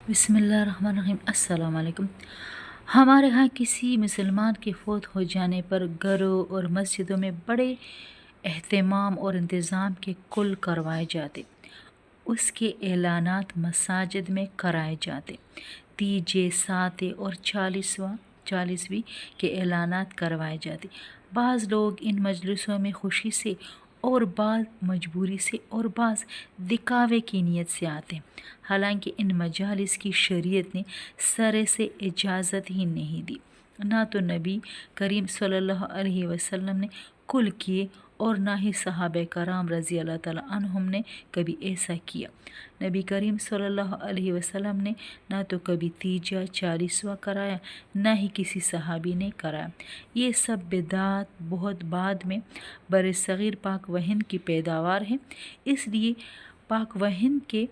बिस्मिल्लाहिर्रहमानिर्रहीम। अस्सलाम वालेकुम। हमारे यहाँ किसी मुसलमान के फ़ौत हो जाने पर घरों और मस्जिदों में बड़े एहतमाम और इंतज़ाम के कुल करवाए जाते। उसके एलानात मसाजिद में कराए जाते। तीजे, साते और चालीसवीं के एलानात करवाए जाते। बाज़ लोग इन मजलिसों में खुशी से और बाज़ मजबूरी से और बाज़ दिखावे की नीयत से आते हैं। हालांकि इन मजालिस की शरीयत ने सरे से इजाज़त ही नहीं दी। ना तो नबी करीम सल्लल्लाहु अलैहि वसल्लम ने कुल किए और ना ही सहाबे कराम रज़ी अल्लाह ताला अन्हुम ने कभी ऐसा किया। नबी करीम सल्लल्लाहु अलैहि वसल्लम ने ना तो कभी तीजा 40वां कराया, ना ही किसी सहाबी ने कराया। ये सब बिदात बहुत बाद में बरसग़ीर पाक व हिंद की पैदावार है। इसलिए पाक व हिंद के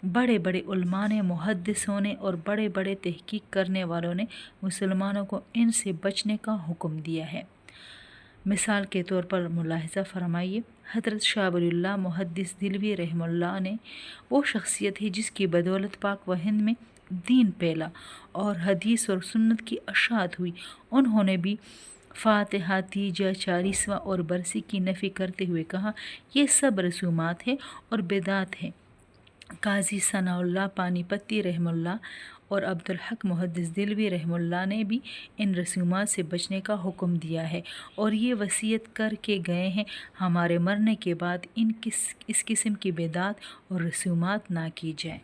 बड़े बड़े उलमा ने, मुहद्दिसों ने और बड़े बड़े तहकीक करने वालों ने मुसलमानों को इनसे बचने का हुक्म दिया है। मिसाल के तौर पर मुलाहिज़ा फरमाइए, हज़रत शाह वलीउल्लाह मुहद्दिस दिलवी रहमतुल्लाह ने वो शख्सियत है जिसकी बदौलत पाक व हिंद में दीन फैला और हदीस और सुन्नत की अशात हुई। उन्होंने भी फातिहा, तीजा, 40वां और बरसी की नफ़ी करते हुए कहा, ये सब रसूमात है और बिदात है। काजी सनाउल्लाह पानीपती रहमुल्लाह और अब्दुल हक मुहद्दिस दिलवी रहमुल्लाह ने भी इन रसूमात से बचने का हुक्म दिया है और ये वसीयत कर के गए हैं, हमारे मरने के बाद इस किस्म की बिदात और रसूमात ना की जाए।